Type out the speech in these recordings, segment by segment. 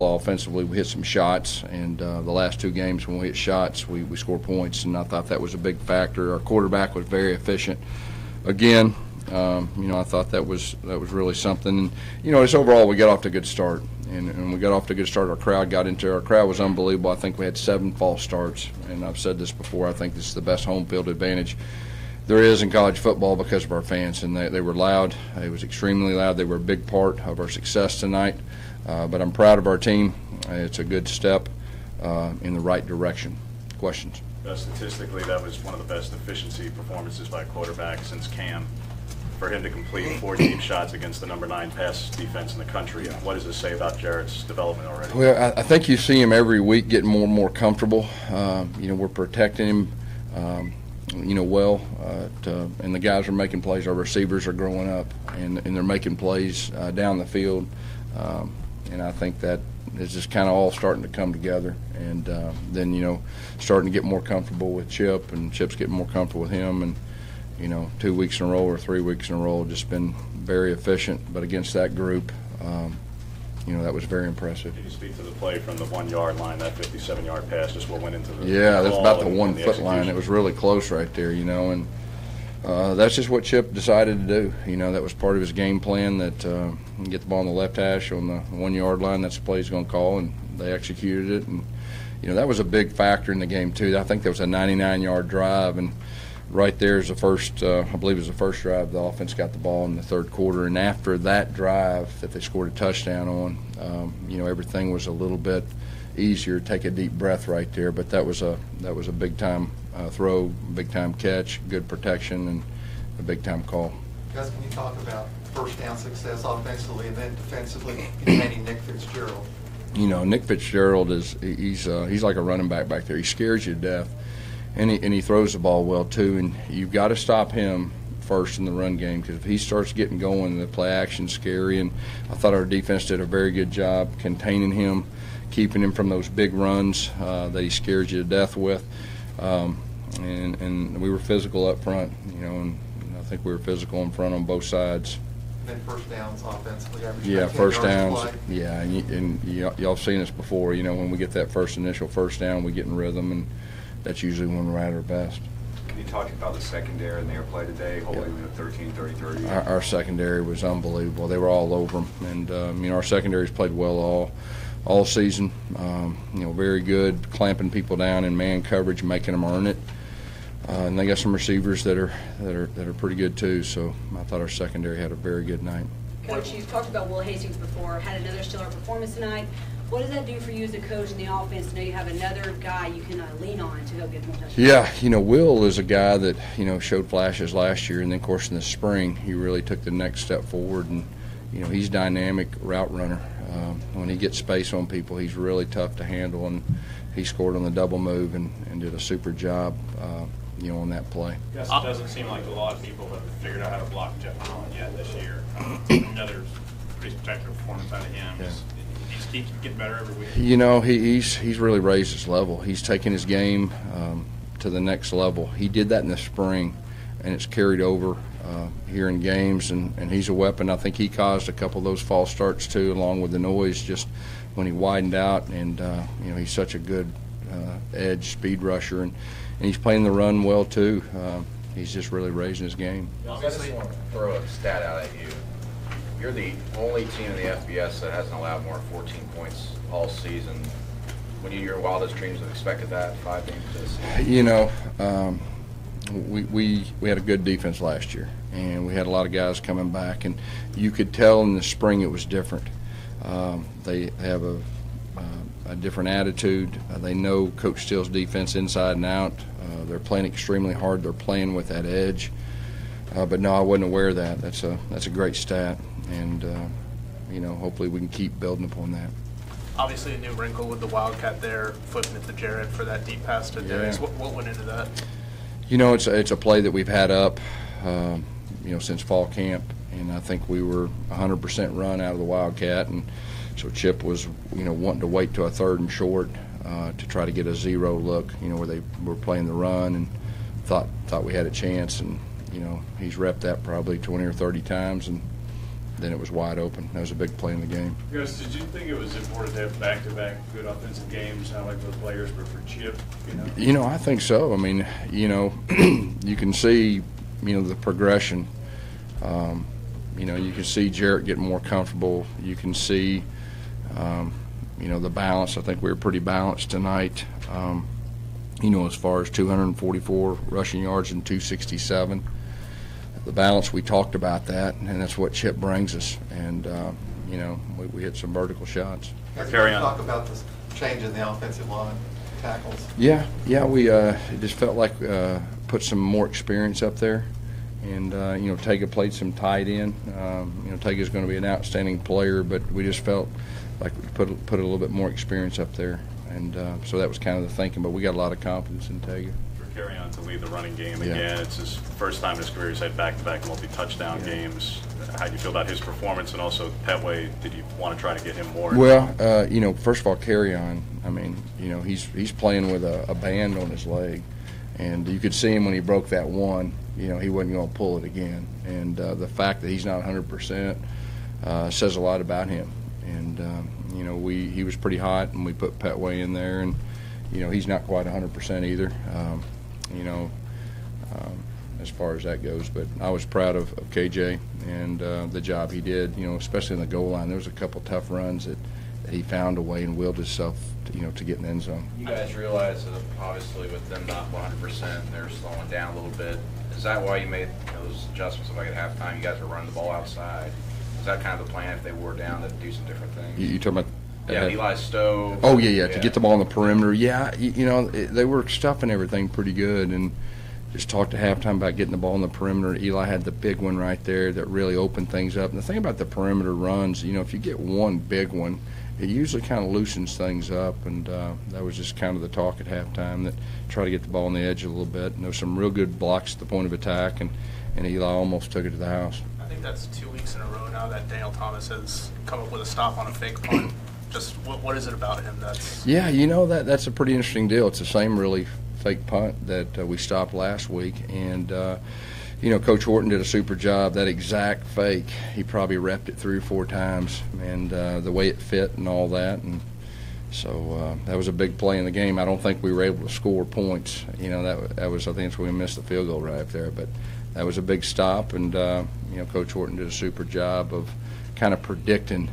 Offensively, we hit some shots, and the last two games when we hit shots, we scored points, and I thought that was a big factor. Our quarterback was very efficient. Again, I thought that was really something. And, just overall, we got off to a good start, and we got off to a good start. Our crowd was unbelievable. I think we had 7 false starts, and I've said this before. I think this is the best home field advantage there is in college football because of our fans, and they were loud. It was extremely loud. They were a big part of our success tonight. But I'm proud of our team. It's a good step in the right direction. Questions? Statistically, that was one of the best efficiency performances by a quarterback since Cam. For him to complete 4 deep shots against the number 9 pass defense in the country, what does this say about Jarrett's development already? Well, I think you see him every week getting more and more comfortable. We're protecting him, well, and the guys are making plays. Our receivers are growing up, and they're making plays down the field. And I think that is just kind of all starting to come together. And then, starting to get more comfortable with Chip, and Chip's getting more comfortable with him. And, 2 weeks in a row or 3 weeks in a row, just been very efficient. But against that group, that was very impressive. Can you speak to the play from the 1-yard line, that 57-yard pass, just what went into the that's about the 1 foot line. It was really close right there, and that's just what Chip decided to do. That was part of his game plan, that get the ball on the left hash on the 1-yard line. That's the play he's going to call, and they executed it. And, that was a big factor in the game, too. I think there was a 99-yard drive, and right there is the first, I believe it was the first drive the offense got the ball in the third quarter. And after that drive that they scored a touchdown on, everything was a little bit easier. Take a deep breath right there. But that was a big-time throw, big-time catch, good protection, and a big-time call. Gus, can you talk about first down success offensively and then defensively containing Nick Fitzgerald? Nick Fitzgerald he's like a running back there. He scares you to death. And he throws the ball well, too. And you've got to stop him first in the run game, because if he starts getting going, the play action's scary. And I thought our defense did a very good job containing him, keeping him from those big runs that he scares you to death with. And we were physical up front, and I think we were physical in front on both sides. And then first downs offensively. Yeah, first downs. Yeah, and y'all seen us before. When we get that initial first down, we get in rhythm, and that's usually when we're at our best. Can you talk about the secondary and their play today, holding the 13-30-30? Our secondary was unbelievable. They were all over them, and our secondary's played well all season. Very good, clamping people down in man coverage, making them earn it. And they got some receivers that are pretty good too. So I thought our secondary had a very good night. Coach, you've talked about Will Hastings before. Had another stellar performance tonight. What does that do for you as a coach in the offense to know you have another guy you can lean on to help get more touchdowns? Yeah, Will is a guy that, showed flashes last year, and then, of course, in the spring, he really took the next step forward, and, he's a dynamic route runner. When he gets space on people, he's really tough to handle, and he scored on the double move and did a super job, on that play. Yes, it doesn't seem like a lot of people have figured out how to block Jeff Holland yet this year. Another pretty spectacular performance out of him. Yeah. He keeps getting better every week. He's really raised his level. He's taken his game to the next level. He did that in the spring, and it's carried over here in games, and he's a weapon. I think he caused a couple of those false starts too, along with the noise just when he widened out, and he's such a good edge speed rusher, and he's playing the run well too. He's just really raising his game. I just want to throw a stat out at you. You're the only team in the FBS that hasn't allowed more than 14 points all season. When you your wildest dreams have expected that 5 games this season? We had a good defense last year, and we had a lot of guys coming back, and you could tell in the spring it was different. They have a different attitude. They know Coach Steele's defense inside and out. They're playing extremely hard. They're playing with that edge. But no, I wasn't aware of that. That's a great stat, and hopefully we can keep building upon that. Obviously, a new wrinkle with the Wildcat there, flipping it to Jarrett for that deep pass to Darius. Yeah. What went into that? It's a play that we've had up, since fall camp, and I think we were 100% run out of the Wildcat, and so Chip was, wanting to wait till a 3rd and short to try to get a zero look, where they were playing the run, and thought we had a chance, and he's repped that probably 20 or 30 times, and then it was wide open. That was a big play in the game. Gus, did you think it was important to have back-to-back good offensive games, not like those players were for Chip, you know? You know, I think so. I mean, you know, you can see, you know, the progression. You know, you can see Jarrett getting more comfortable. You can see, you know, the balance. I think we were pretty balanced tonight. You know, as far as 244 rushing yards and 267. The balance, we talked about that, and that's what Chip brings us. And, you know, we hit some vertical shots. Carry on. Talk about this change in the offensive line tackles. Yeah, we it just felt like put some more experience up there. And, you know, Tega played some tight end. You know, Tega's going to be an outstanding player, but we just felt like we put a little bit more experience up there. And so that was kind of the thinking, but we got a lot of confidence in Tega. Carry on to lead the running game Yeah. again. It's his first time in his career he's had back-to-back multi-touchdown games. How do you feel about his performance? And also, Petway, did you want to try to get him more? Well, you know, first of all, carry on. I mean, you know, he's playing with a band on his leg, and you could see him when he broke that one. You know, he wasn't going to pull it again. And the fact that he's not 100% says a lot about him. And you know, he was pretty hot, and we put Petway in there, and you know, he's not quite 100% either. You know, as far as that goes. But I was proud of KJ and the job he did, you know, especially in the goal line. There was a couple tough runs that he found a way and willed himself, you know, to get in the end zone. You guys realize that obviously with them not 100%, they're slowing down a little bit. Is that why you made those adjustments? Like at halftime, you guys were running the ball outside. Is that kind of the plan if they were down to do some different things? You talking about? Yeah, Eli Stowe. Oh, yeah, to get the ball on the perimeter. Yeah, you know, they were stuffing everything pretty good, and just talked at halftime about getting the ball on the perimeter. Eli had the big one right there that really opened things up. And the thing about the perimeter runs, you know, if you get one big one, it usually kind of loosens things up, and that was just kind of the talk at halftime, that try to get the ball on the edge a little bit. And there was some real good blocks at the point of attack, and Eli almost took it to the house. I think that's 2 weeks in a row now that Daniel Thomas has come up with a stop on a fake punt. Just what is it about him that's... Yeah, you know, that's a pretty interesting deal. It's the same really fake punt that we stopped last week. And, you know, Coach Horton did a super job. That exact fake, he probably repped it 3 or 4 times, and the way it fit and all that. And so that was a big play in the game. I don't think we were able to score points. You know, that was, I think that's when we missed the field goal right there. But that was a big stop, and, you know, Coach Horton did a super job of kind of predicting,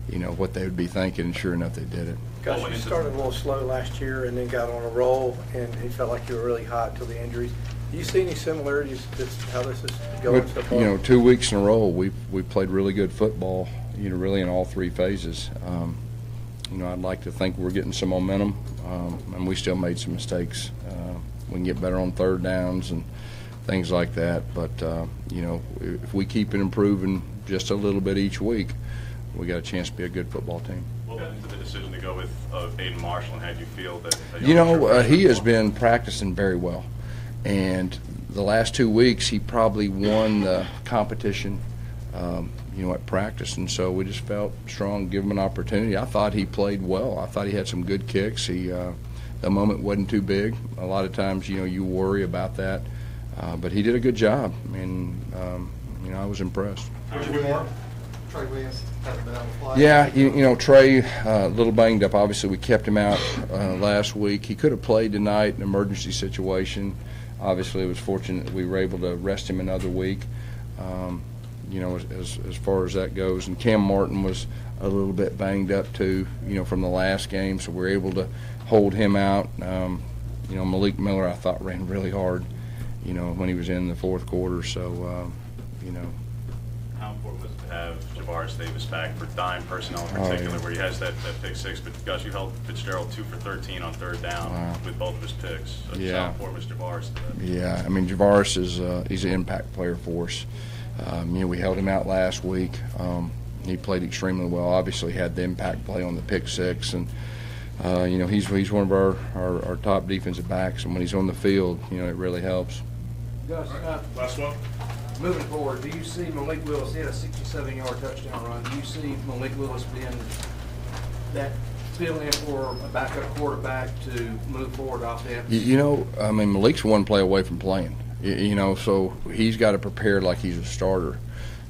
you know, what they would be thinking, and sure enough, they did it. Gus, you started a little slow last year and then got on a roll, and he felt like you were really hot until the injuries. Do you see any similarities to how this is going so far? You know, 2 weeks in a row, we've played really good football, you know, really in all 3 phases. You know, I'd like to think we're getting some momentum, and we still made some mistakes. We can get better on third downs and things like that, but, you know, if we keep it improving just a little bit each week, we got a chance to be a good football team. What went into the decision to go with Aiden Marshall, and how do you feel that? You know, he has been practicing very well, and the last 2 weeks he probably won the competition, you know, at practice, and so we just felt strong, give him an opportunity. I thought he played well. I thought he had some good kicks. The moment wasn't too big. A lot of times, you know, you worry about that, but he did a good job, and you know, I was impressed. Trey Williams hasn't been able to play. Yeah, you know, Trey, a little banged up. Obviously, we kept him out last week. He could have played tonight, an emergency situation. Obviously, it was fortunate that we were able to rest him another week, you know, as far as that goes. And Cam Martin was a little bit banged up, too, you know, from the last game, so we were able to hold him out. You know, Malik Miller, I thought, ran really hard, you know, when he was in the fourth quarter. So, you know. How important was it to have Javaris Davis back for dime personnel in particular, where he has that pick six? But Gus, you held Fitzgerald 2 for 13 on third down with both of his picks. So Yeah. how important was Javaris to that? Yeah, I mean, Javaris is he's an impact player for us. You know, we held him out last week. He played extremely well. Obviously, had the impact play on the pick six, and you know, he's one of our top defensive backs. And when he's on the field, you know, it really helps. Gus, Last one. moving forward, do you see Malik Willis, he had a 67-yard touchdown run, do you see Malik Willis being that fill-in for a backup quarterback to move forward offense? You know, I mean, Malik's one play away from playing. You know, so he's got to prepare like he's a starter.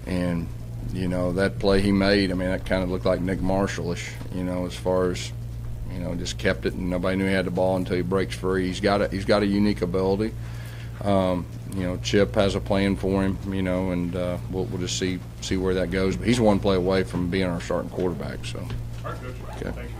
And, You know, that play he made, I mean, that kind of looked like Nick Marshall-ish, you know, as far as, you know, just kept it and nobody knew he had the ball until he breaks free. He's got a unique ability. You know, Chip has a plan for him, you know, and we'll just see where that goes. But he's one play away from being our starting quarterback. So. All right, Coach. Okay. Thank you.